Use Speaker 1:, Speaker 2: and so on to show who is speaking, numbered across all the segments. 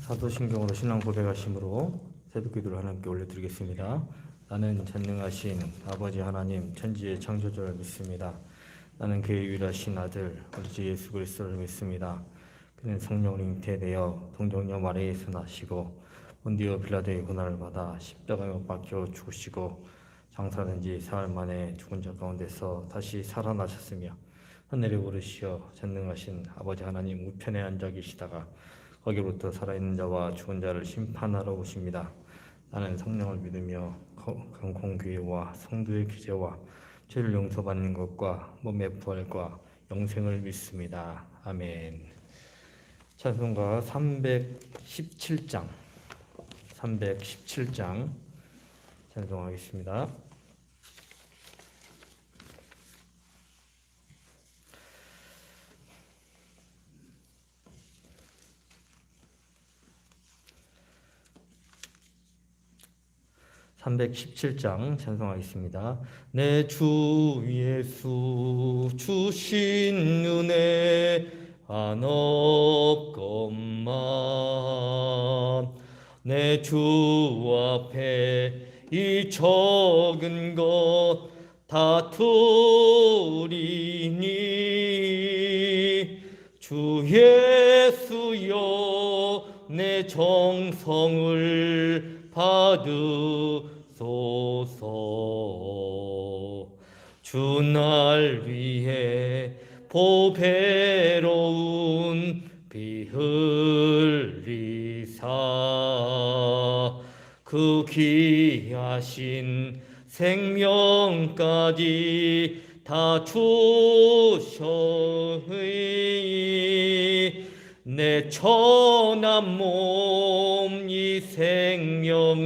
Speaker 1: 사도신경으로 신앙 고백하심으로 새벽기도를 하나님께 올려드리겠습니다. 나는 전능하신 아버지 하나님 천지의 창조주를 믿습니다. 나는 그의 유일하신 아들 우리 주 예수 그리스도를 믿습니다. 그는 성령으로 잉태되어 동정녀 마리아에서 나시고 본디오 빌라도의 고난을 받아 십자가에 못 박혀 죽으시고 장사된 지 사흘 만에 죽은 자 가운데서 다시 살아나셨으며 하늘에 오르시어 전능하신 아버지 하나님 우편에 앉아 계시다가 거기로부터 살아있는 자와 죽은 자를 심판하러 오십니다. 나는 성령을 믿으며 공공교회와 성도의 규제와 죄를 용서받는 것과 몸의 부활과 영생을 믿습니다. 아멘. 찬송가 317장 찬송하겠습니다. (317장) 찬송하겠습니다. 내 주 예수 주신 은혜 안 없건만 내 주 앞에 이 적은 것 다투리니 주 예수여 내 정성을 받으소서. 주 날 위해 보배로운 피 흘리사 그 귀하신 생명까지 다 주셨으니 내 천한 몸 이 생명을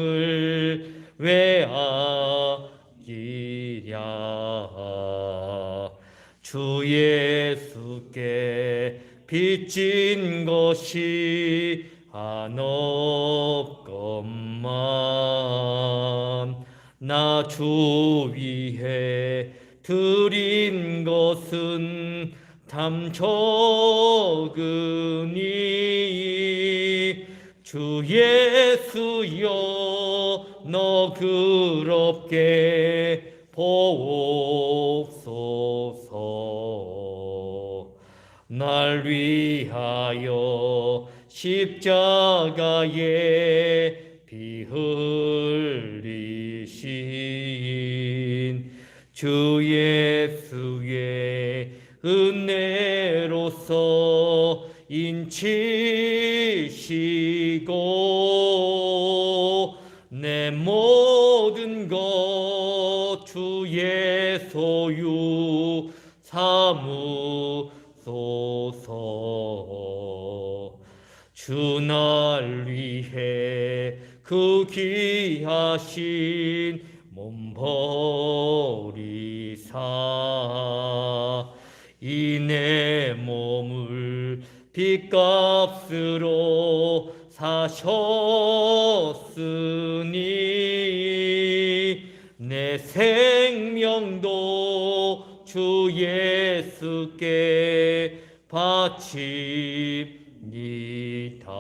Speaker 1: 왜 아끼랴. 주 예수께 빚진 것이 안 없건만 나 주 위해 드린 것은 참 적으니 주 예수여 너 그럽게 보옵소서. 날 위하여 십자가에 피 흘리신 주 예수의 은혜로서 인치시고 내 모든 것 주의 소유 삼으소서. 주 날 위해 그 귀하신 몸 버리사 이 내 몸을 빚값으로 사셨으니 내 생명도 주 예수께 바칩니다.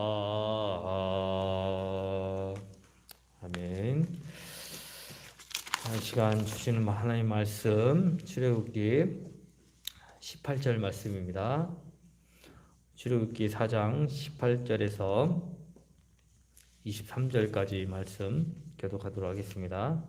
Speaker 1: 아멘. 한 시간 주시는 하나님 말씀 출애굽기 18절 말씀입니다. 출애굽기 4장 18절에서 23절까지 말씀 교독하도록 하겠습니다.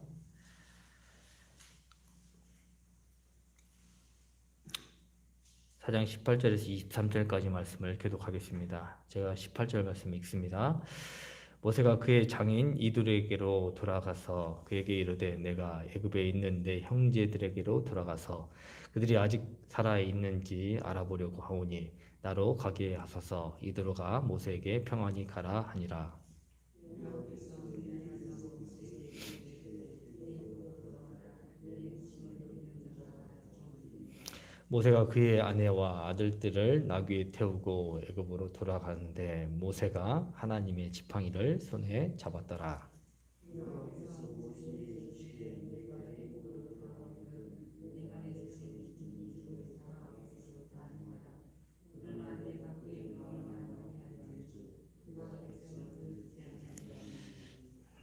Speaker 1: (4장 18절에서 23절까지) 말씀을 교독하겠습니다. 제가 18절 말씀 읽습니다. 모세가 그의 장인 이둘에게로 돌아가서 그에게 이르되 내가 애굽에 있는 내 형제들에게로 돌아가서 그들이 아직 살아 있는지 알아보려고 하오니 나로 가게 하소서. 이두로가 모세에게 평안히 가라 하니라. 모세가 그의 아내와 아들들을 나귀에 태우고 애굽으로 돌아가는데 모세가 하나님의 지팡이를 손에 잡았더라.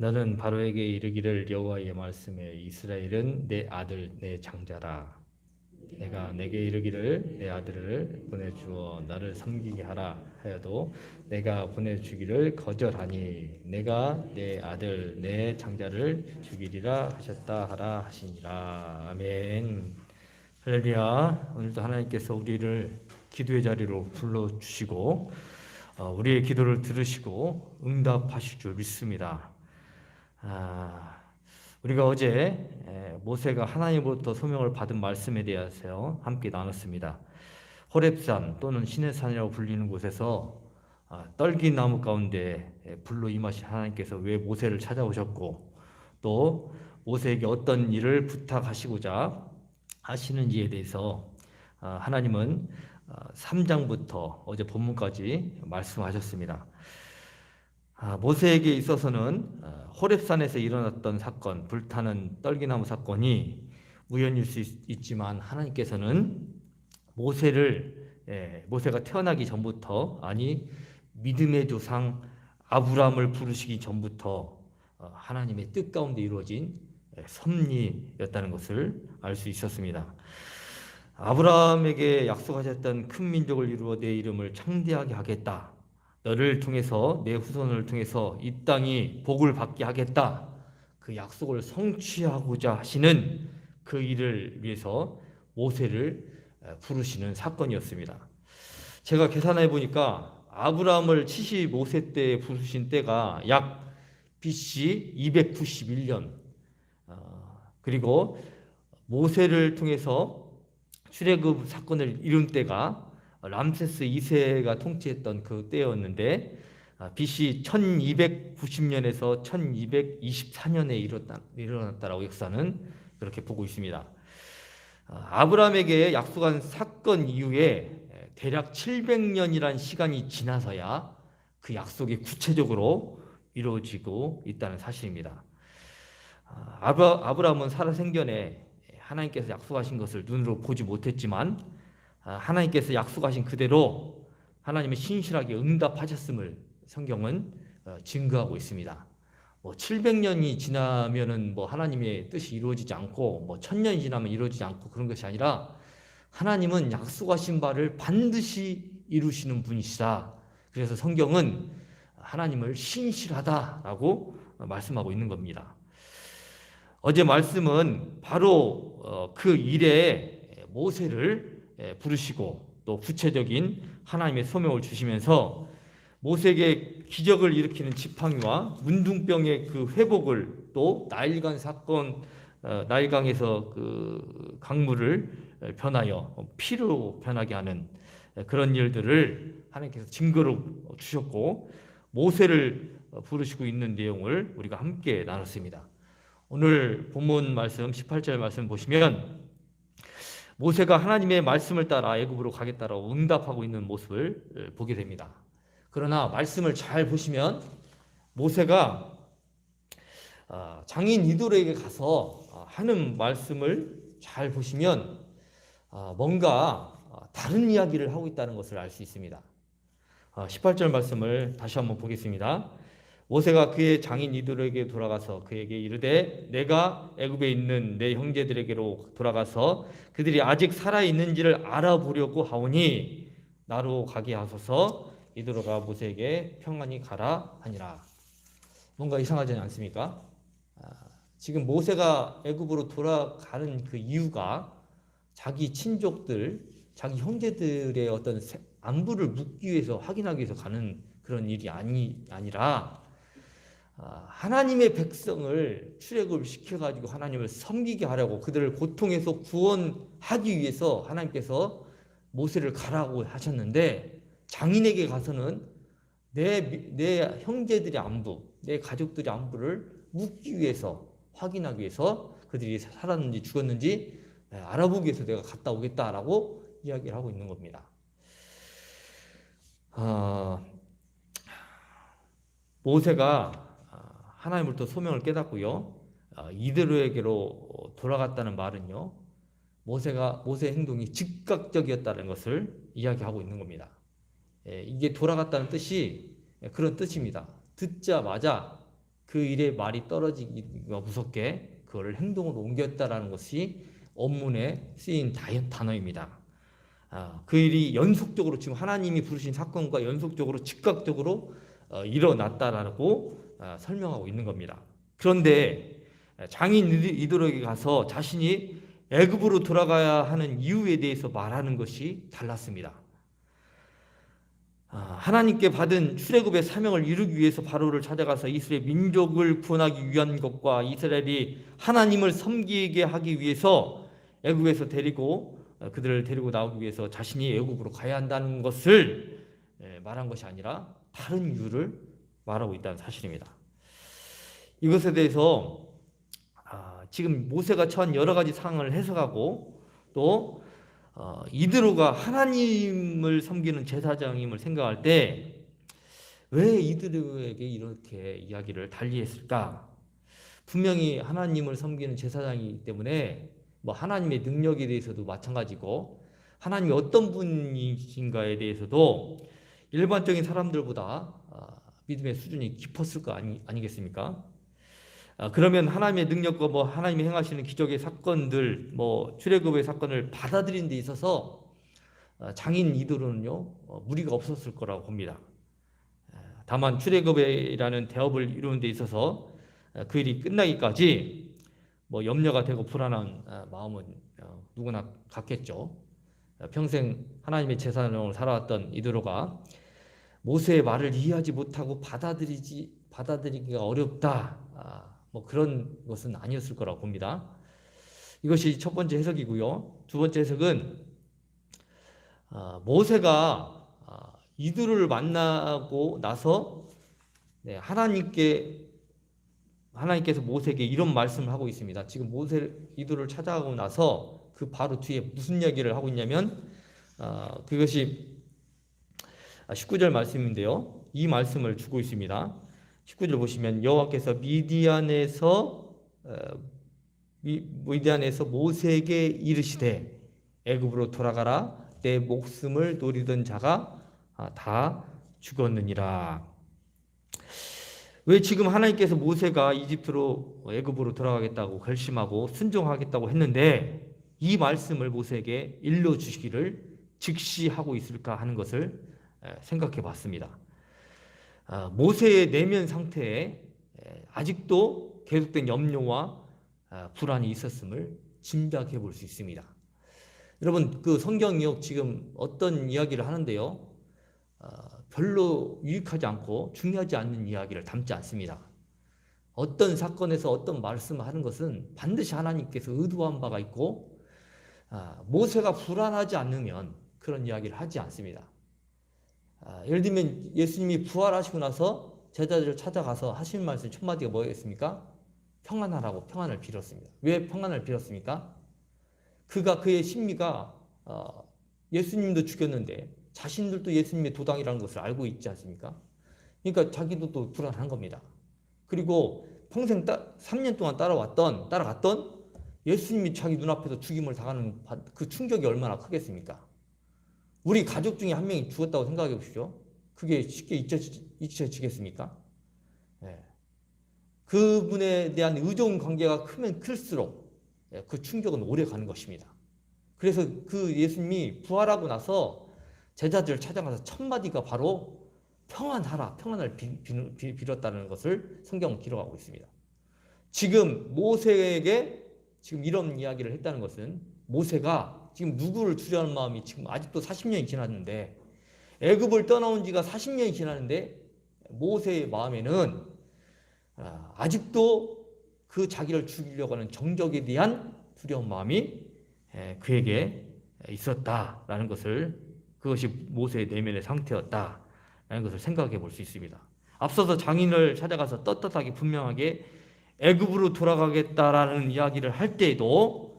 Speaker 1: 너는 바로에게 이르기를 여호와의 말씀에 이스라엘은 내 아들 내 장자라. 내가 내게 이르기를 내 아들을 보내주어 나를 섬기게 하라 하여도 내가 보내주기를 거절하니 내가 내 아들 내 장자를 죽이리라 하셨다 하라 하시니라. 아멘. 할렐루야. 오늘도 하나님께서 우리를 기도의 자리로 불러주시고 우리의 기도를 들으시고 응답하실 줄 믿습니다. 우리가 어제 모세가 하나님으로부터 소명을 받은 말씀에 대해서 함께 나눴습니다. 호렙산 또는 신의 산이라고 불리는 곳에서 떨긴 나무 가운데 불로 임하신 하나님께서 왜 모세를 찾아오셨고 또 모세에게 어떤 일을 부탁하시고자 하시는지에 대해서 하나님은 3장부터 어제 본문까지 말씀하셨습니다. 모세에게 있어서는 호렙산에서 일어났던 사건, 불타는 떨기나무 사건이 우연일 수 있지만 하나님께서는 모세가 태어나기 전부터, 아니 믿음의 조상 아브라함을 부르시기 전부터 하나님의 뜻 가운데 이루어진 섭리였다는 것을 알 수 있었습니다. 아브라함에게 약속하셨던 큰 민족을 이루어 내 이름을 창대하게 하겠다. 너를 통해서 내 후손을 통해서 이 땅이 복을 받게 하겠다. 그 약속을 성취하고자 하시는 그 일을 위해서 모세를 부르시는 사건이었습니다. 제가 계산해 보니까 아브라함을 75세 때 부르신 때가 약 BC 291년, 그리고 모세를 통해서 출애굽 사건을 이룬 때가 람세스 2세가 통치했던 그 때였는데 BC 1290년에서 1224년에 일어났다라고 역사는 그렇게 보고 있습니다. 아브라함에게 약속한 사건 이후에 대략 700년이란 시간이 지나서야 그 약속이 구체적으로 이루어지고 있다는 사실입니다. 아브라함은 살아생전에 하나님께서 약속하신 것을 눈으로 보지 못했지만 하나님께서 약속하신 그대로 하나님의 신실하게 응답하셨음을 성경은 증거하고 있습니다. 700년이 지나면은 하나님의 뜻이 이루어지지 않고 1000년이 지나면 이루어지지 않고 그런 것이 아니라 하나님은 약속하신 바를 반드시 이루시는 분이시다. 그래서 성경은 하나님을 신실하다라고 말씀하고 있는 겁니다. 어제 말씀은 바로 그 일에 모세를 부르시고 또 구체적인 하나님의 소명을 주시면서 모세에게 기적을 일으키는 지팡이와 문둥병의 그 회복을, 또 나일강 사건, 나일강에서 그 강물을 변하여 피로 변하게 하는 그런 일들을 하나님께서 증거로 주셨고 모세를 부르시고 있는 내용을 우리가 함께 나눴습니다. 오늘 본문 말씀 18절 말씀 보시면 모세가 하나님의 말씀을 따라 애굽으로 가겠다라고 응답하고 있는 모습을 보게 됩니다. 그러나 말씀을 잘 보시면 모세가 장인 이돌에게 가서 하는 말씀을 잘 보시면 뭔가 다른 이야기를 하고 있다는 것을 알 수 있습니다. 18절 말씀을 다시 한번 보겠습니다. 모세가 그의 장인 이돌에게 돌아가서 그에게 이르되 내가 애굽에 있는 내 형제들에게로 돌아가서 그들이 아직 살아 있는지를 알아보려고 하오니 나로 가게 하소서. 이도로가 모세에게 평안히 가라 하니라. 뭔가 이상하지 않습니까? 지금 모세가 애굽으로 돌아가는 그 이유가 자기 친족들, 자기 형제들의 어떤 안부를 묻기 위해서, 확인하기 위해서 가는 그런 일이 아니라 하나님의 백성을 출애굽을 시켜가지고 하나님을 섬기게 하려고, 그들을 고통에서 구원하기 위해서 하나님께서 모세를 가라고 하셨는데, 장인에게 가서는 내 형제들의 안부, 내 가족들의 안부를 묻기 위해서, 확인하기 위해서, 그들이 살았는지 죽었는지 알아보기 위해서 내가 갔다 오겠다라고 이야기를 하고 있는 겁니다. 모세가 하나님으로부터 소명을 깨닫고요, 이드로에게로 돌아갔다는 말은요, 모세의 행동이 즉각적이었다는 것을 이야기하고 있는 겁니다. 이게 돌아갔다는 뜻이 그런 뜻입니다. 듣자마자 그 일에 말이 떨어지기가 무섭게 그거를 행동으로 옮겼다라는 것이 원문에 쓰인 단어입니다. 그 일이 연속적으로 지금 하나님이 부르신 사건과 연속적으로 즉각적으로 일어났다라고 설명하고 있는 겁니다. 그런데 장인 이도록에 가서 자신이 애굽으로 돌아가야 하는 이유에 대해서 말하는 것이 달랐습니다. 하나님께 받은 출애굽의 사명을 이루기 위해서 바로를 찾아가서 이스라엘 민족을 구원하기 위한 것과 이스라엘이 하나님을 섬기게 하기 위해서 애굽에서 그들을 데리고 나오기 위해서 자신이 애굽으로 가야 한다는 것을 말한 것이 아니라 다른 이유를 말하고 있다는 사실입니다. 이것에 대해서 지금 모세가 처한 여러 가지 상황을 해석하고 또 이드로가 하나님을 섬기는 제사장임을 생각할 때 왜 이드로에게 이렇게 이야기를 달리했을까? 분명히 하나님을 섬기는 제사장이기 때문에 뭐 하나님의 능력에 대해서도 마찬가지고 하나님이 어떤 분이신가에 대해서도 일반적인 사람들보다 믿음의 수준이 깊었을 거 아니겠습니까? 그러면 하나님의 능력과 뭐 하나님이 행하시는 기적의 사건들, 뭐 출애굽의 사건을 받아들이는 데 있어서 장인 이드로는요 무리가 없었을 거라고 봅니다. 다만 출애굽이라는 대업을 이루는 데 있어서 그 일이 끝나기까지 뭐 염려가 되고 불안한 마음은 누구나 갖겠죠. 평생 하나님의 제사장으로 살아왔던 이드로가 모세의 말을 이해하지 못하고 받아들이기가 어렵다. 뭐 그런 것은 아니었을 거라고 봅니다. 이것이 첫 번째 해석이고요. 두 번째 해석은 모세가 이드로를 만나고 나서 하나님께서 모세에게 이런 말씀을 하고 있습니다. 지금 이드로를 찾아가고 나서 그 바로 뒤에 무슨 이야기를 하고 있냐면 그것이 19절 말씀인데요. 이 말씀을 주고 있습니다. 19절 보시면 여호와께서 미디안에서 모세에게 이르시되 애굽으로 돌아가라 내 목숨을 노리던 자가 다 죽었느니라. 왜 지금 하나님께서 모세가 애굽으로 돌아가겠다고 결심하고 순종하겠다고 했는데 이 말씀을 모세에게 일러주시기를 즉시하고 있을까 하는 것을 생각해 봤습니다. 모세의 내면 상태에 아직도 계속된 염려와 불안이 있었음을 짐작해 볼 수 있습니다. 여러분, 그 성경이요 지금 어떤 이야기를 하는데요 별로 유익하지 않고 중요하지 않는 이야기를 담지 않습니다. 어떤 사건에서 어떤 말씀을 하는 것은 반드시 하나님께서 의도한 바가 있고 모세가 불안하지 않으면 그런 이야기를 하지 않습니다. 예를 들면 예수님이 부활하시고 나서 제자들을 찾아가서 하신 말씀 첫 마디가 뭐였습니까? 평안하라고 평안을 빌었습니다. 왜 평안을 빌었습니까? 그의 심리가 예수님도 죽였는데 자신들도 예수님의 도당이라는 것을 알고 있지 않습니까? 그러니까 자기도 또 불안한 겁니다. 그리고 평생 3년 동안 따라갔던 예수님이 자기 눈앞에서 죽임을 당하는 그 충격이 얼마나 크겠습니까? 우리 가족 중에 한 명이 죽었다고 생각해 보십시오. 그게 쉽게 잊혀지겠습니까? 그분에 대한 의존 관계가 크면 클수록 그 충격은 오래 가는 것입니다. 그래서 그 예수님이 부활하고 나서 제자들을 찾아가서 첫 마디가 바로 평안하라, 평안을 빌었다는 것을 성경은 기록하고 있습니다. 지금 모세에게 지금 이런 이야기를 했다는 것은 모세가 지금 누구를 주려는 마음이 지금 아직도 40년이 지났는데 애굽을 떠나온 지가 40년이 지났는데 모세의 마음에는 아직도 그 자기를 죽이려고 하는 정적에 대한 두려운 마음이 그에게 있었다라는 것을 그것이 모세의 내면의 상태였다라는 것을 생각해 볼 수 있습니다. 앞서서 장인을 찾아가서 떳떳하게 분명하게 애굽으로 돌아가겠다라는 이야기를 할 때에도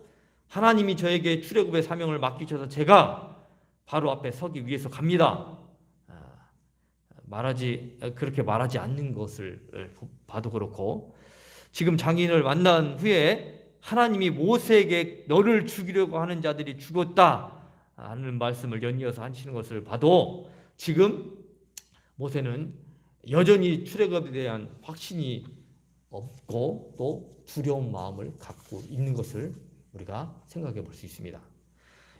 Speaker 1: 하나님이 저에게 출애굽의 사명을 맡기셔서 제가 바로 앞에 서기 위해서 갑니다. 그렇게 말하지 않는 것을 봐도 그렇고 지금 장인을 만난 후에 하나님이 모세에게 너를 죽이려고 하는 자들이 죽었다 하는 말씀을 연이어서 하시는 것을 봐도 지금 모세는 여전히 출애굽에 대한 확신이 없고 또 두려운 마음을 갖고 있는 것을 우리가 생각해 볼 수 있습니다.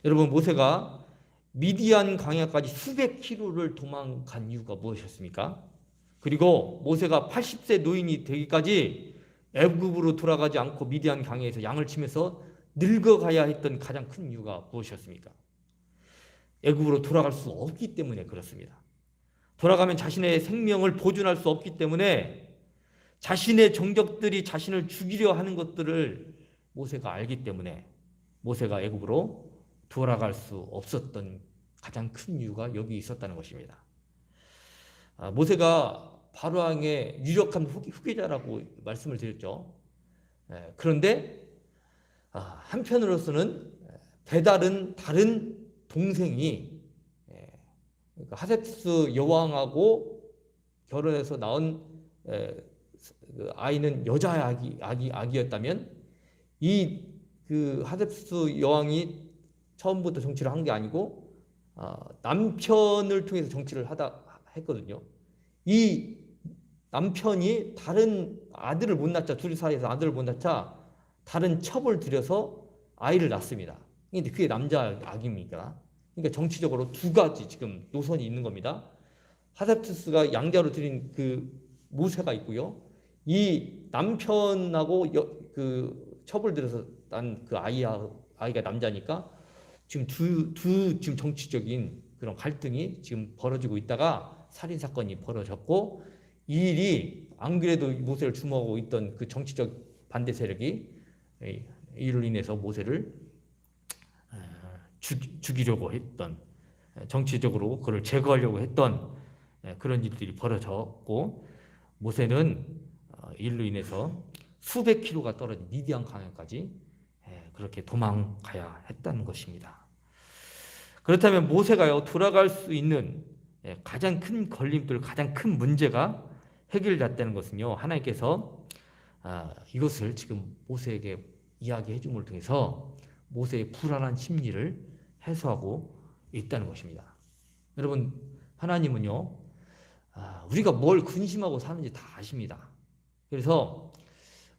Speaker 1: 여러분, 모세가 미디안 광야까지 수백 킬로를 도망간 이유가 무엇이었습니까? 그리고 모세가 80세 노인이 되기까지 애굽으로 돌아가지 않고 미디안 광야에서 양을 치면서 늙어가야 했던 가장 큰 이유가 무엇이었습니까? 애굽으로 돌아갈 수 없기 때문에 그렇습니다. 돌아가면 자신의 생명을 보존할 수 없기 때문에 자신의 정적들이 자신을 죽이려 하는 것들을 모세가 알기 때문에 모세가 애굽으로 돌아갈 수 없었던 가장 큰 이유가 여기 있었다는 것입니다. 모세가 바로왕의 유력한 후계자라고 말씀을 드렸죠. 그런데 한편으로서는 배다른 다른 동생이 하셉스 여왕하고 결혼해서 낳은 그 아이는 여자 아기였다면 그 하셉스 여왕이 처음부터 정치를 한 게 아니고 남편을 통해서 정치를 했거든요. 이 남편이 다른 아들을 못 낳자, 둘이 사이에서 아들을 못 낳자 다른 첩을 들여서 아이를 낳습니다. 근데 그게 남자 아기입니까? 그러니까 정치적으로 두 가지 지금 노선이 있는 겁니다. 하셉투스가 양자로 드린 그 모세가 있고요. 이 남편하고 그 첩을 들여서 난 그 아이가 남자니까 지금 지금 정치적인 그런 갈등이 지금 벌어지고 있다가 살인 사건이 벌어졌고, 이 일이 안 그래도 모세를 주목하고 있던 그 정치적 반대 세력이 이로 인해서 모세를 죽이려고 했던, 정치적으로 그를 제거하려고 했던 그런 일들이 벌어졌고, 모세는 일로 인해서 수백 킬로가 떨어진 미디안 강야까지 그렇게 도망가야 했다는 것입니다. 그렇다면 모세가요, 돌아갈 수 있는 가장 큰 걸림돌, 가장 큰 문제가 해결됐다는 것은요, 하나님께서 이것을 지금 모세에게 이야기해 줌을 통해서 모세의 불안한 심리를 해소하고 있다는 것입니다. 여러분, 하나님은요, 우리가 뭘 근심하고 사는지 다 아십니다. 그래서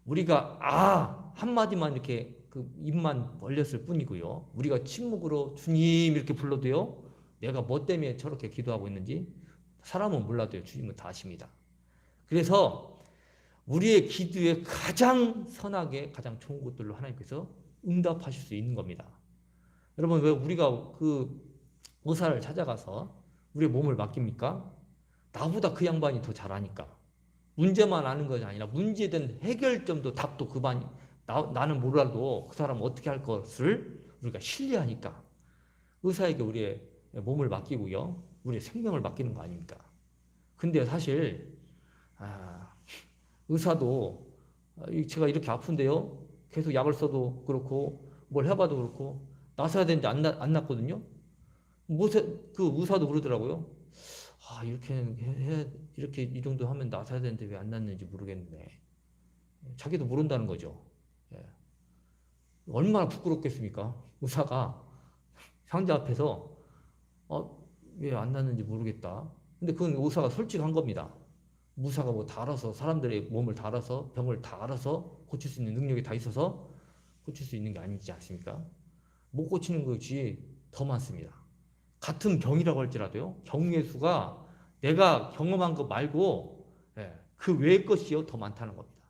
Speaker 1: 우리가 한마디만 이렇게 그 입만 벌렸을 뿐이고요, 우리가 침묵으로 주님 이렇게 불러도요, 내가 뭐 때문에 저렇게 기도하고 있는지 사람은 몰라도요, 주님은 다 아십니다. 그래서 우리의 기도에 가장 선하게 가장 좋은 것들로 하나님께서 응답하실 수 있는 겁니다. 여러분, 왜 우리가 그 의사를 찾아가서 우리의 몸을 맡깁니까? 나보다 그 양반이 더 잘하니까. 문제만 아는 것이 아니라 문제에 대한 해결점도 답도 나는 몰라도 그 사람은 어떻게 할 것을 우리가 신뢰하니까 의사에게 우리의 몸을 맡기고요, 우리의 생명을 맡기는 거 아닙니까? 근데 사실 의사도 제가 이렇게 아픈데요, 계속 약을 써도 그렇고 뭘 해봐도 그렇고 나서야 되는데 안 났거든요. 그 의사도 그러더라고요. 이렇게 이 정도 하면 나서야 되는데 왜 안 났는지 모르겠네. 자기도 모른다는 거죠. 얼마나 부끄럽겠습니까? 의사가 상자 앞에서 왜 안 났는지 모르겠다. 근데 그건 의사가 솔직한 겁니다. 의사가 뭐 다 알아서, 사람들의 몸을 다 알아서, 병을 다 알아서 고칠 수 있는 능력이 다 있어서 고칠 수 있는 게 아니지 않습니까? 못 고치는 것이 더 많습니다. 같은 병이라고 할지라도요, 경우의 수가 내가 경험한 거 말고 그 외의 것이요 더 많다는 겁니다.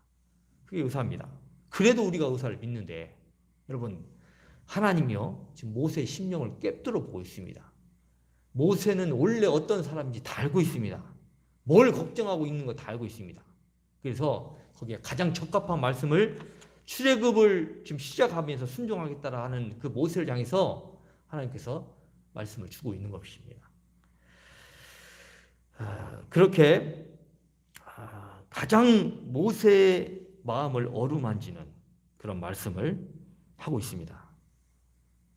Speaker 1: 그게 의사입니다. 그래도 우리가 의사를 믿는데, 여러분, 하나님이요 지금 모세의 심령을 꿰뚫어 보고 있습니다. 모세는 원래 어떤 사람인지 다 알고 있습니다. 뭘 걱정하고 있는 거 다 알고 있습니다. 그래서 거기에 가장 적합한 말씀을, 출애굽을 지금 시작하면서 순종하겠다라 하는 그 모세를 향해서 하나님께서 말씀을 주고 있는 것입니다. 그렇게 가장 모세의 마음을 어루만지는 그런 말씀을 하고 있습니다.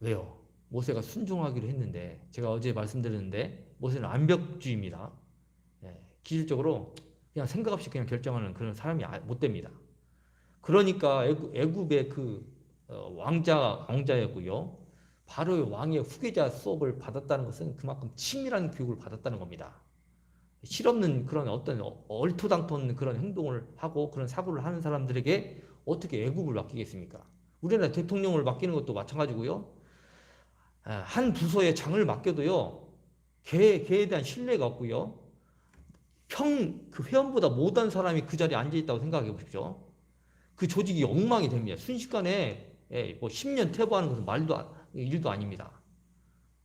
Speaker 1: 왜요? 모세가 순종하기로 했는데, 제가 어제 말씀드렸는데 모세는 완벽주의입니다. 기질적으로 그냥 생각 없이 그냥 결정하는 그런 사람이 못 됩니다. 그러니까 애굽의 그 왕자였고요, 바로의 왕의 후계자 수업을 받았다는 것은 그만큼 치밀한 교육을 받았다는 겁니다. 실없는 그런 어떤 얼토당토없는 그런 행동을 하고 그런 사고를 하는 사람들에게 어떻게 애국을 맡기겠습니까? 우리나라 대통령을 맡기는 것도 마찬가지고요. 한 부서에 장을 맡겨도요. 걔에 대한 신뢰가 없고요. 그 회원보다 못한 사람이 그 자리에 앉아 있다고 생각해 보십시오. 그 조직이 엉망이 됩니다. 순식간에 뭐 10년 퇴보하는 것은 일도 아닙니다.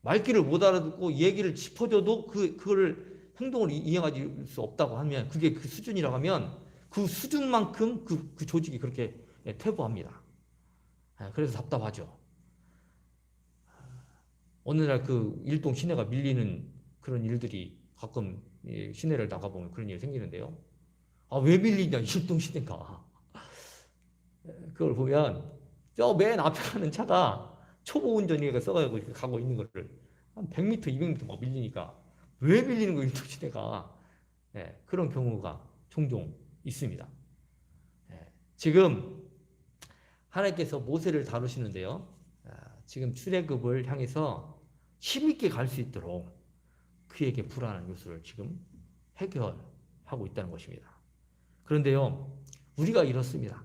Speaker 1: 말귀를 못 알아듣고 얘기를 짚어줘도 그걸 행동을 이행할 수 없다고 하면 그게 그 수준이라고 하면 그 수준만큼 그 조직이 그렇게 퇴보합니다. 그래서 답답하죠. 어느 날 그 일동 시내가 밀리는 그런 일들이 가끔 시내를 나가보면 그런 일이 생기는데요. 왜 밀리냐, 일동 시내가. 그걸 보면 저 맨 앞에 가는 차가 초보 운전이가 써가지고 가고 있는 거를 한 100m, 200m 막 밀리니까 왜 밀리는 거예요, 일동 시내가. 그런 경우가 종종 있습니다. 지금 하나님께서 모세를 다루시는데요. 지금 출애굽을 향해서 힘있게 갈 수 있도록 그에게 불안한 요소를 지금 해결하고 있다는 것입니다. 그런데요, 우리가 이렇습니다.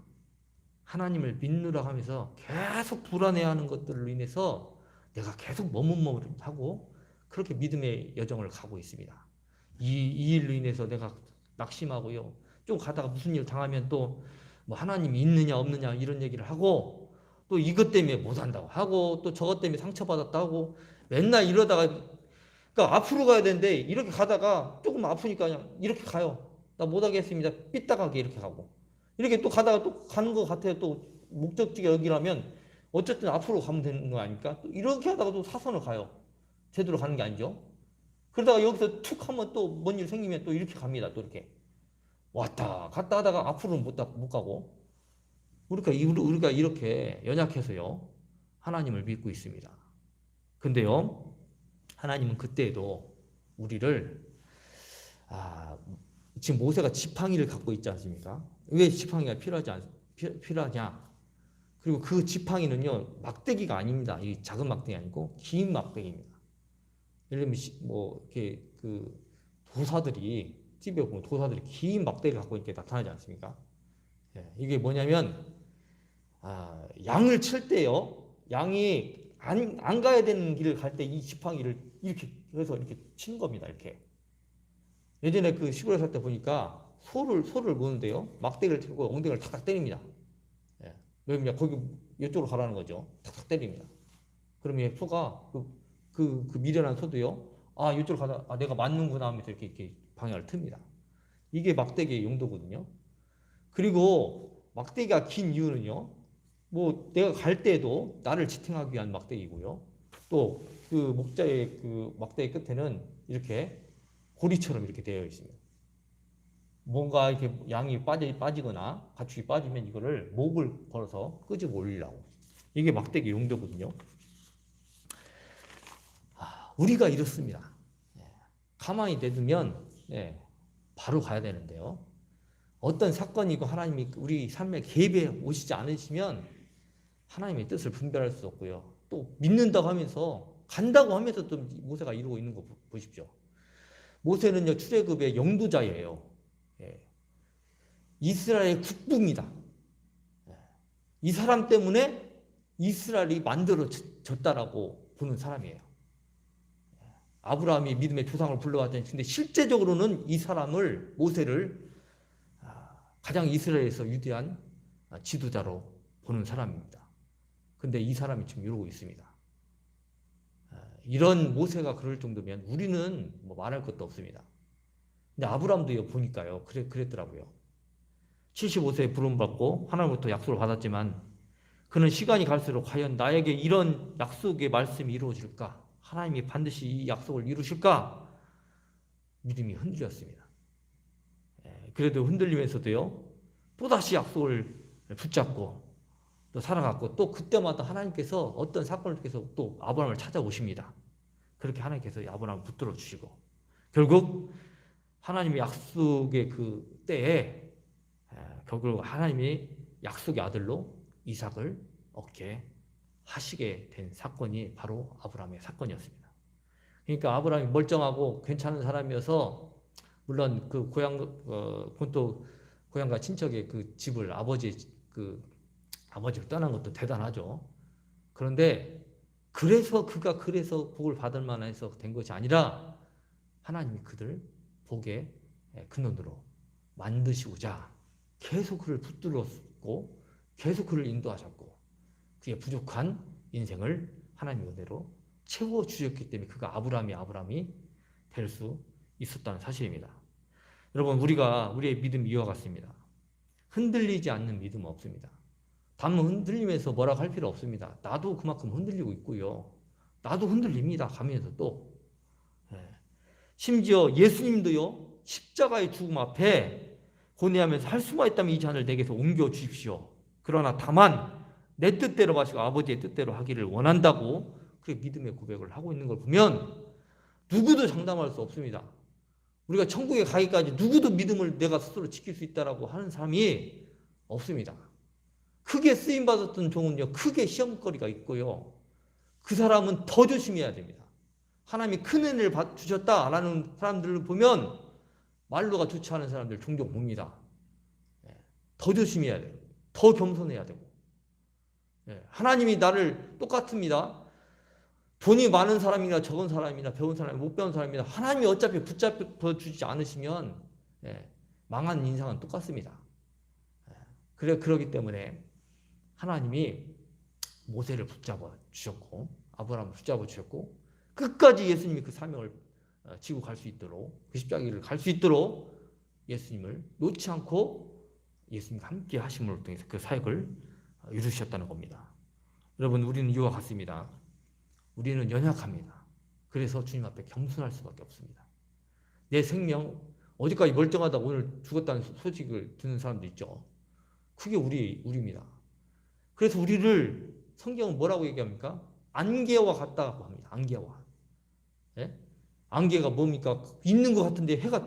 Speaker 1: 하나님을 믿느라 하면서 계속 불안해하는 것들로 인해서 내가 계속 머뭇머뭇하고 그렇게 믿음의 여정을 가고 있습니다. 이 일로 인해서 내가 낙심하고요. 좀 가다가 무슨 일 당하면 또 뭐 하나님이 있느냐 없느냐 이런 얘기를 하고 또 이것 때문에 못한다고 하고 또 저것 때문에 상처받았다고 맨날 이러다가 그러니까 앞으로 가야 되는데 이렇게 가다가 조금 아프니까 그냥 이렇게 가요. 나 못하겠습니다. 삐딱하게 이렇게 가고 이렇게 또 가다가 또 가는 것 같아요. 또 목적지가 여기라면 어쨌든 앞으로 가면 되는 거 아닙니까? 또 이렇게 하다가 또 사선을 가요. 제대로 가는 게 아니죠. 그러다가 여기서 툭 하면 또 뭔 일 생기면 또 이렇게 갑니다. 또 이렇게 왔다 갔다 하다가 앞으로는 못 가고 우리가 이렇게 연약해서요. 하나님을 믿고 있습니다. 근데요. 하나님은 그때에도 우리를 지금 모세가 지팡이를 갖고 있지 않습니까? 왜 지팡이가 필요하냐? 그리고 그 지팡이는요 막대기가 아닙니다. 이 작은 막대기 아니고 긴 막대기입니다. 예를 들면 뭐 이렇게 그 도사들이 TV에 보면 도사들이 긴 막대기를 갖고 이렇게 나타나지 않습니까? 이게 뭐냐면 양을 칠 때요 양이 안 가야 되는 길을 갈 때 이 지팡이를 이렇게 해서 이렇게 치는 겁니다. 이렇게. 예전에 그 시골에 살 때 보니까 소를 모는데요. 막대기를 들고 엉덩이를 탁탁 때립니다. 왜냐면 거기 이쪽으로 가라는 거죠. 탁탁 때립니다. 그러면 소가 그 미련한 소도요. 이쪽으로 가다 내가 맞는구나 하면서 이렇게 방향을 틉니다. 이게 막대기의 용도거든요. 그리고 막대기가 긴 이유는요. 뭐 내가 갈 때도 나를 지탱하기 위한 막대기고요. 또 그 목자의 그 막대기 끝에는 이렇게 고리처럼 이렇게 되어 있습니다. 뭔가 이렇게 양이 빠지거나 가축이 빠지면 이거를 목을 걸어서 끄집어 올리려고. 이게 막대기 용도거든요. 우리가 이렇습니다. 가만히 내두면 바로 가야 되는데요. 어떤 사건이고 하나님이 우리 삶에 개입해 오시지 않으시면 하나님의 뜻을 분별할 수 없고요. 또 믿는다고 하면서 간다고 하면서 또 모세가 이루고 있는 거 보십시오. 모세는요 출애굽의 영도자예요. 이스라엘의 국부입니다. 이 사람 때문에 이스라엘이 만들어졌다라고 보는 사람이에요. 아브라함이 믿음의 조상을 불러왔더니 근데 실제적으로는 이 사람을 모세를 가장 이스라엘에서 위대한 지도자로 보는 사람입니다. 근데 이 사람이 지금 이러고 있습니다. 이런 모세가 그럴 정도면 우리는 뭐 말할 것도 없습니다. 근데 아브라함도 보니까요 그랬더라고요. 75세에 부름받고 하나님부터 약속을 받았지만 그는 시간이 갈수록 과연 나에게 이런 약속의 말씀이 이루어질까? 하나님이 반드시 이 약속을 이루실까? 믿음이 흔들렸습니다. 그래도 흔들리면서도요 또다시 약속을 붙잡고 또 살아갔고 또 그때마다 하나님께서 어떤 사건을 통해서 또 아브라함을 찾아오십니다. 그렇게 하나님께서 아브라함을 붙들어 주시고 결국 하나님의 약속의 그 때에 결국 하나님이 약속의 아들로 이삭을 얻게 하시게 된 사건이 바로 아브라함의 사건이었습니다. 그러니까 아브라함이 멀쩡하고 괜찮은 사람이어서 물론 그 본토 고향과 친척의 그 집을 아버지를 떠난 것도 대단하죠. 그런데 그래서 복을 받을 만해서 된 것이 아니라 하나님이 그들 복의 근원으로 만드시고자 계속 그를 붙들었고 계속 그를 인도하셨고 그의 부족한 인생을 하나님 은혜로 채워주셨기 때문에 그가 아브라함이 될 수 있었다는 사실입니다. 여러분, 우리의 믿음이 이와 같습니다. 흔들리지 않는 믿음은 없습니다. 단문 흔들리면서 뭐라고 할 필요 없습니다. 나도 그만큼 흔들리고 있고요. 나도 흔들립니다. 가면서 또. 심지어 예수님도요. 십자가의 죽음 앞에 고뇌하면서 할 수만 있다면 이 잔을 내게서 옮겨 주십시오. 그러나 다만 내 뜻대로 마시고 아버지의 뜻대로 하기를 원한다고 그 믿음의 고백을 하고 있는 걸 보면 누구도 장담할 수 없습니다. 우리가 천국에 가기까지 누구도 믿음을 내가 스스로 지킬 수 있다라고 하는 사람이 없습니다. 크게 쓰임받았던 종은요, 크게 시험거리가 있고요. 그 사람은 더 조심해야 됩니다. 하나님이 큰 은혜를 주셨다라는 사람들을 보면 말로가 좋지 않은 사람들 종종 봅니다. 더 조심해야 돼요. 더 겸손해야 되고. 하나님이 나를 똑같습니다. 돈이 많은 사람이나 적은 사람이나 배운 사람이나 못 배운 사람이나 하나님이 어차피 붙잡혀 주지 않으시면 망한 인상은 똑같습니다. 그러기 때문에 하나님이 모세를 붙잡아 주셨고 아브라함을 붙잡아 주셨고 끝까지 예수님이 그 사명을 지고 갈 수 있도록 그 십자가를 갈 수 있도록 예수님을 놓지 않고 예수님과 함께 하심을 통해서 그 사역을 이루셨다는 겁니다. 여러분, 우리는 이와 같습니다. 우리는 연약합니다. 그래서 주님 앞에 겸손할 수밖에 없습니다. 내 생명 어디까지 멀쩡하다고 오늘 죽었다는 소식을 듣는 사람도 있죠. 그게 우리입니다. 그래서 우리를 성경은 뭐라고 얘기합니까? 안개와 같다고 합니다. 안개와. 예? 안개가 뭡니까? 있는 것 같은데 해가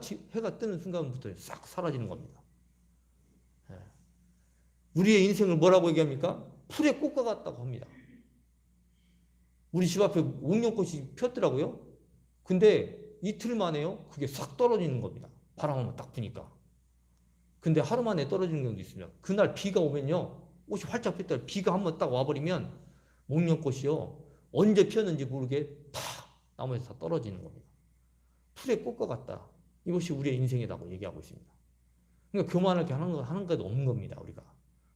Speaker 1: 뜨는 순간부터 싹 사라지는 겁니다. 예. 우리의 인생을 뭐라고 얘기합니까? 풀의 꽃과 같다고 합니다. 우리 집 앞에 옥련꽃이 폈더라고요. 근데 이틀 만에요. 그게 싹 떨어지는 겁니다. 바람 한번 딱 부니까. 근데 하루 만에 떨어지는 경우도 있습니다. 그날 비가 오면요. 꽃이 활짝 폈다가 비가 한번 딱 와버리면 옥련꽃이요. 언제 피었는지 모르게 탁 나무에서 다 떨어지는 겁니다. 풀의 꽃과 같다. 이것이 우리의 인생이라고 얘기하고 있습니다. 그러니까 교만할 게 하는 것도 없는 겁니다. 우리가.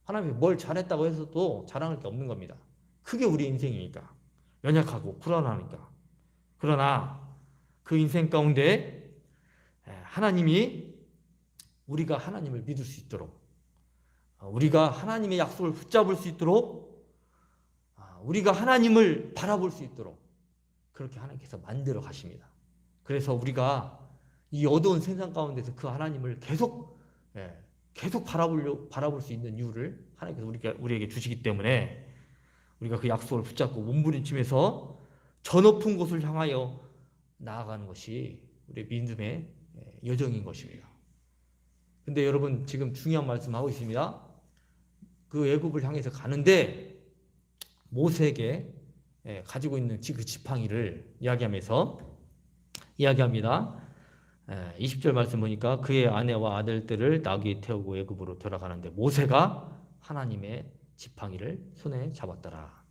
Speaker 1: 하나님이 뭘 잘했다고 해서도 자랑할 게 없는 겁니다. 그게 우리 인생이니까. 연약하고 불안하니까. 그러나 그 인생 가운데 하나님이 우리가 하나님을 믿을 수 있도록 우리가 하나님의 약속을 붙잡을 수 있도록 우리가 하나님을 바라볼 수 있도록 그렇게 하나님께서 만들어 가십니다. 그래서 우리가 이 어두운 세상 가운데서 그 하나님을 계속 바라볼 수 있는 이유를 하나님께서 우리에게 주시기 때문에 우리가 그 약속을 붙잡고 몸부림치면서 저 높은 곳을 향하여 나아가는 것이 우리의 믿음의 여정인 것입니다. 근데 여러분, 지금 중요한 말씀하고 있습니다. 그 애굽을 향해서 가는데 모세에게 가지고 있는 그 지팡이를 이야기합니다. 20절 말씀 보니까 그의 아내와 아들들을 나귀에 태우고 애굽으로 돌아가는데 모세가 하나님의 지팡이를 손에 잡았더라.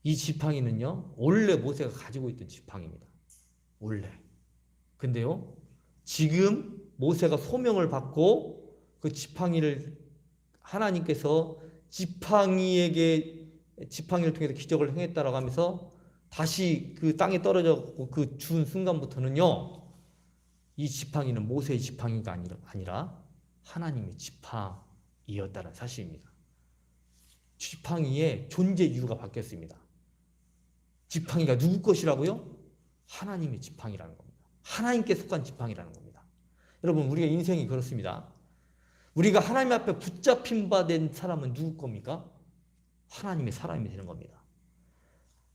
Speaker 1: 이 지팡이는요, 원래 모세가 가지고 있던 지팡이입니다. 원래. 근데요, 지금 모세가 소명을 받고 그 지팡이를 하나님께서 지팡이를 통해서 기적을 행했다라고 하면서 다시 그 땅에 떨어져 그 죽은 순간부터는요, 이 지팡이는 모세의 지팡이가 아니라 하나님의 지팡이였다는 사실입니다. 지팡이의 존재 이유가 바뀌었습니다. 지팡이가 누구 것이라고요? 하나님의 지팡이라는 겁니다. 하나님께 속한 지팡이라는 겁니다. 여러분, 우리가 인생이 그렇습니다. 우리가 하나님 앞에 붙잡힌 바 된 사람은 누구 겁니까? 하나님의 사람이 되는 겁니다.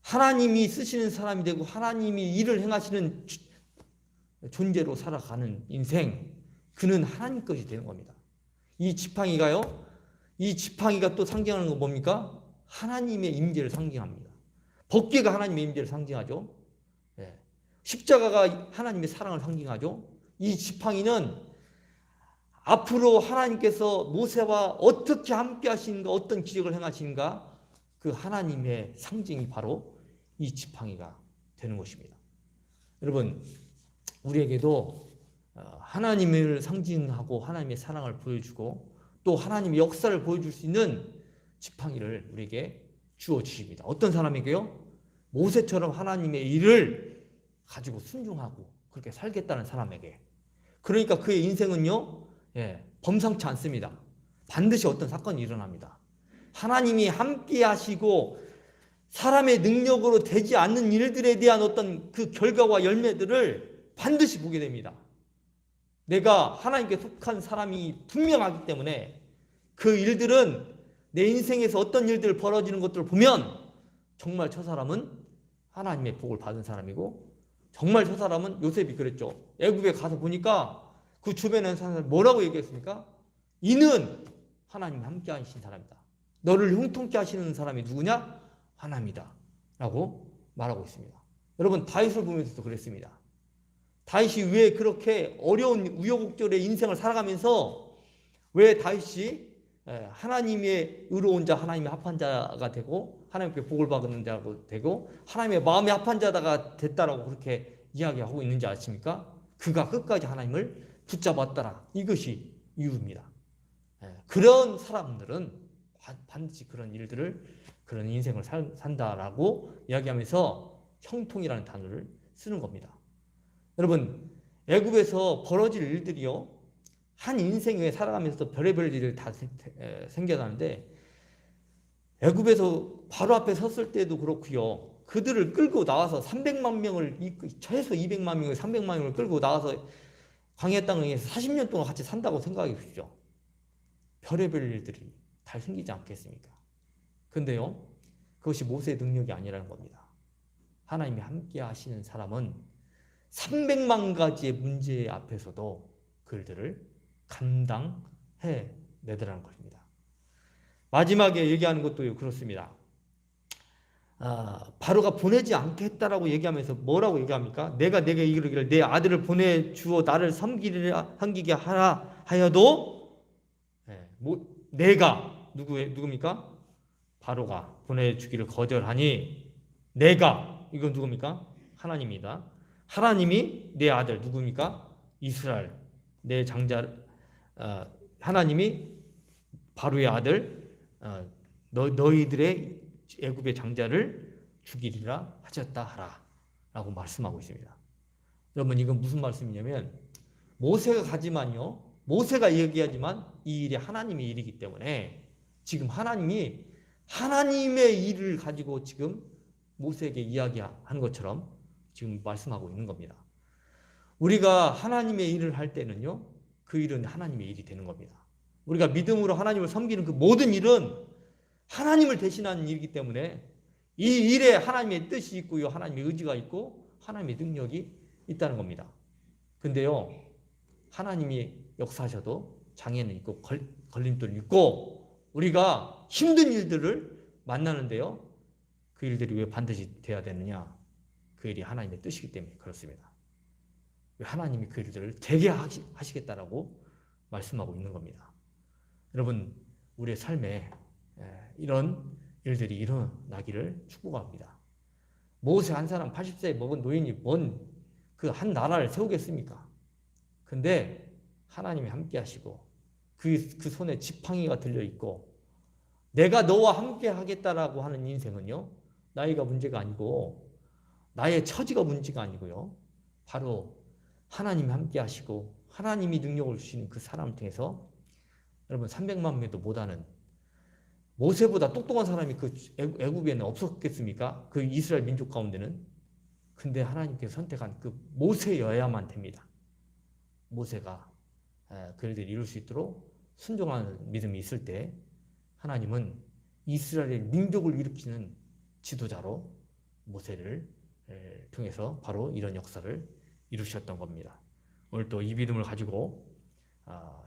Speaker 1: 하나님이 쓰시는 사람이 되고 하나님이 일을 행하시는 존재로 살아가는 인생, 그는 하나님 것이 되는 겁니다. 이 지팡이가 또 상징하는 건 뭡니까? 하나님의 임재를 상징합니다. 법궤가 하나님의 임재를 상징하죠.
Speaker 2: 십자가가 하나님의 사랑을 상징하죠. 이 지팡이는 앞으로 하나님께서 모세와 어떻게 함께 하시는가, 어떤 기적을 행하시는가, 그 하나님의 상징이 바로 이 지팡이가 되는 것입니다. 여러분, 우리에게도 하나님을 상징하고 하나님의 사랑을 보여주고 또 하나님의 역사를 보여줄 수 있는 지팡이를 우리에게 주어 주십니다. 어떤 사람에게요? 모세처럼 하나님의 일을 가지고 순종하고 그렇게 살겠다는 사람에게. 그러니까 그의 인생은요, 범상치 않습니다. 반드시 어떤 사건이 일어납니다. 하나님이 함께 하시고 사람의 능력으로 되지 않는 일들에 대한 어떤 그 결과와 열매들을 반드시 보게 됩니다. 내가 하나님께 속한 사람이 분명하기 때문에 그 일들은 내 인생에서 어떤 일들 벌어지는 것들을 보면 정말 저 사람은 하나님의 복을 받은 사람이고 정말 저 사람은 요셉이 그랬죠. 애굽에 가서 보니까 그 주변에 사는 사람이 뭐라고 얘기했습니까? 이는 하나님이 함께 하신 사람이다. 너를 형통케 하시는 사람이 누구냐? 하나님이다 라고 말하고 있습니다. 여러분, 다윗을 보면서도 그랬습니다. 다윗이 왜 그렇게 어려운 우여곡절의 인생을 살아가면서 왜 다윗이 하나님의 의로운 자, 하나님의 합한 자가 되고 하나님께 복을 받는 자가 되고 하나님의 마음에 합한 자가 됐다라고 그렇게 이야기하고 있는지 아십니까? 그가 끝까지 하나님을 붙잡았더라. 이것이 이유입니다. 그런 사람들은 반드시 그런 일들을, 그런 인생을 산다라고 이야기하면서 형통이라는 단어를 쓰는 겁니다. 여러분, 애굽에서 벌어질 일들이요, 한 인생에 살아가면서 별의별 일이 다 생겨나는데 애굽에서 바로 앞에 섰을 때도 그렇고요, 그들을 끌고 나와서 300만 명을, 최소 200만 명을 300만 명을 끌고 나와서 광야 땅에서 40년 동안 같이 산다고 생각해 보십시오. 별의별 일들이 다 생기지 않겠습니까? 근데요, 그것이 모세의 능력이 아니라는 겁니다. 하나님이 함께 하시는 사람은 300만 가지의 문제 앞에서도 그 일들을 감당해 내더라는 것입니다. 마지막에 얘기하는 것도 그렇습니다. 바로가 보내지 않겠다라고 얘기하면서 뭐라고 얘기합니까? 내가 내게 이르기를 내 아들을 보내주어 나를 섬기게 하라 하여도, 내가 누굽니까? 바로가 보내주기를 거절하니 내가, 이건 누굽니까? 하나님이다. 하나님이 내 아들 누굽니까? 이스라엘 내 장자, 하나님이 바로의 아들 너희들의 애굽의 장자를 죽이리라 하셨다 하라 라고 말씀하고 있습니다. 여러분, 이건 무슨 말씀이냐면 모세가 가지만요, 모세가 얘기하지만 이 일이 하나님의 일이기 때문에 지금 하나님이 하나님의 일을 가지고 지금 모세에게 이야기한 것처럼 지금 말씀하고 있는 겁니다. 우리가 하나님의 일을 할 때는요, 그 일은 하나님의 일이 되는 겁니다. 우리가 믿음으로 하나님을 섬기는 그 모든 일은 하나님을 대신하는 일이기 때문에 이 일에 하나님의 뜻이 있고요, 하나님의 의지가 있고 하나님의 능력이 있다는 겁니다. 근데요, 하나님이 역사하셔도 장애는 있고 걸림돌이 있고 우리가 힘든 일들을 만나는데요, 그 일들이 왜 반드시 돼야 되느냐? 그 일이 하나님의 뜻이기 때문에 그렇습니다. 하나님이 그 일들을 되게 하시겠다라고 말씀하고 있는 겁니다. 여러분, 우리의 삶에 이런 일들이 일어나기를 축복합니다. 모세 한 사람 80세 먹은 노인이 뭔 그 한 나라를 세우겠습니까? 근데 하나님이 함께 하시고 그 손에 지팡이가 들려있고 내가 너와 함께 하겠다라고 하는 인생은요, 나이가 문제가 아니고 나의 처지가 문제가 아니고요, 바로 하나님이 함께 하시고 하나님이 능력을 주시는 그 사람을 통해서 여러분 300만 명도 못하는, 모세보다 똑똑한 사람이 그 애굽에는 없었겠습니까? 그 이스라엘 민족 가운데는. 근데 하나님께서 선택한 그 모세여야만 됩니다. 모세가 그 일들을 이룰 수 있도록 순종하는 믿음이 있을 때 하나님은 이스라엘의 민족을 일으키는 지도자로 모세를 통해서 바로 이런 역사를 이루셨던 겁니다. 오늘 또 이 믿음을 가지고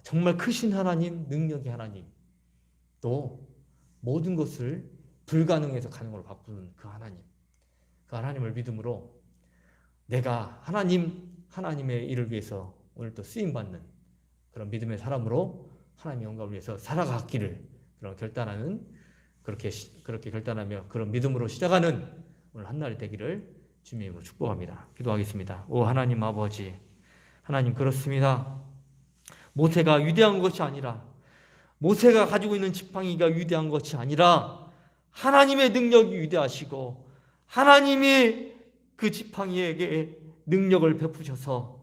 Speaker 2: 정말 크신 하나님, 능력의 하나님, 또 모든 것을 불가능해서 가능으로 바꾸는 그 하나님, 그 하나님을 믿음으로 내가 하나님의 일을 위해서 오늘 또 쓰임받는 그런 믿음의 사람으로 하나님의 영광을 위해서 살아가기를 그런 결단하는 그렇게 결단하며 그런 믿음으로 시작하는 오늘 한날이 되기를 주님으로 축복합니다. 기도하겠습니다. 오 하나님 아버지, 하나님 그렇습니다. 모세가 위대한 것이 아니라, 모세가 가지고 있는 지팡이가 위대한 것이 아니라 하나님의 능력이 위대하시고 하나님이 그 지팡이에게 능력을 베푸셔서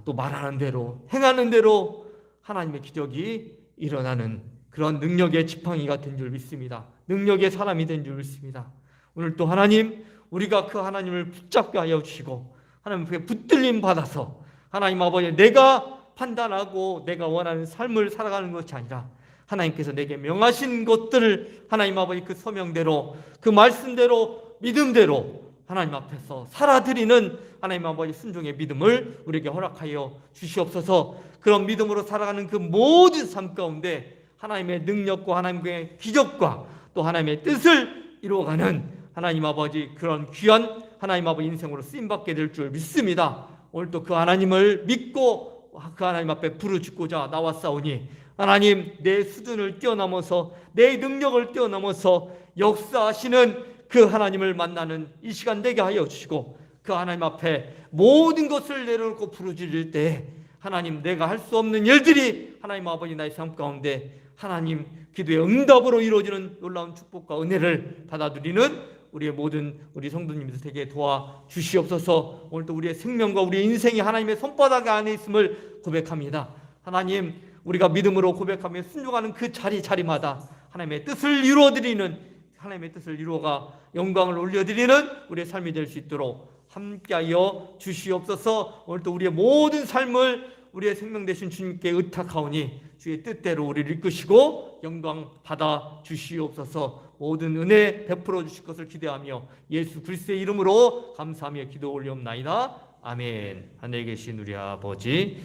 Speaker 2: 또 말하는 대로 행하는 대로 하나님의 기적이 일어나는 그런 능력의 지팡이가 된 줄 믿습니다. 능력의 사람이 된 줄 믿습니다. 오늘 또 하나님, 우리가 그 하나님을 붙잡게 하여 주시고 하나님께 붙들림 받아서 하나님 아버지, 내가 판단하고 내가 원하는 삶을 살아가는 것이 아니라 하나님께서 내게 명하신 것들을 하나님 아버지 그 소명대로, 그 말씀대로, 믿음대로 하나님 앞에서 살아드리는 하나님 아버지 순종의 믿음을 우리에게 허락하여 주시옵소서. 그런 믿음으로 살아가는 그 모든 삶 가운데 하나님의 능력과 하나님의 기적과 또 하나님의 뜻을 이루어가는 하나님 아버지 그런 귀한 하나님 아버지 인생으로 쓰임받게 될 줄 믿습니다. 오늘 또 그 하나님을 믿고 그 하나님 앞에 부르짖고자 나왔사오니 하나님, 내 수준을 뛰어넘어서 내 능력을 뛰어넘어서 역사하시는 그 하나님을 만나는 이 시간 되게 하여 주시고 그 하나님 앞에 모든 것을 내려놓고 부르짖을 때 하나님, 내가 할 수 없는 일들이 하나님 아버지 나의 삶 가운데 하나님 기도의 응답으로 이루어지는 놀라운 축복과 은혜를 받아들이는 우리의 모든 우리 성도님들 되게 도와 주시옵소서. 오늘도 우리의 생명과 우리의 인생이 하나님의 손바닥 안에 있음을 고백합니다. 하나님, 우리가 믿음으로 고백하며 순종하는 그 자리마다 하나님의 뜻을 이루어드리는, 하나님의 뜻을 이루어가 영광을 올려드리는 우리의 삶이 될 수 있도록 함께하여 주시옵소서. 오늘도 우리의 모든 삶을 우리의 생명 되신 주님께 의탁하오니 주의 뜻대로 우리를 이끄시고 영광 받아 주시옵소서. 모든 은혜 베풀어 주실 것을 기대하며 예수 그리스도의 이름으로 감사하며 기도 올리옵나이다. 아멘. 하늘에 계신 우리 아버지의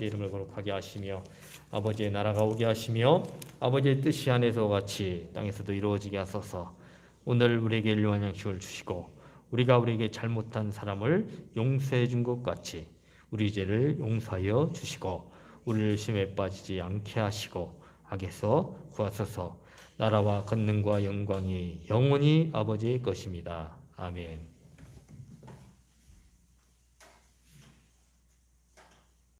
Speaker 2: 이름을 거룩하게 하시며 아버지의 나라가 오게 하시며 아버지의 뜻이 하늘에서 같이 땅에서도 이루어지게 하소서. 오늘 우리에게 일용할 양식을 주시고 우리가 우리에게 잘못한 사람을 용서해 준 것 같이 우리 죄를 용서하여 주시고 우리를 심에 빠지지 않게 하시고 악에서 구하소서. 나라와 권능과 영광이 영원히 아버지의 것입니다. 아멘.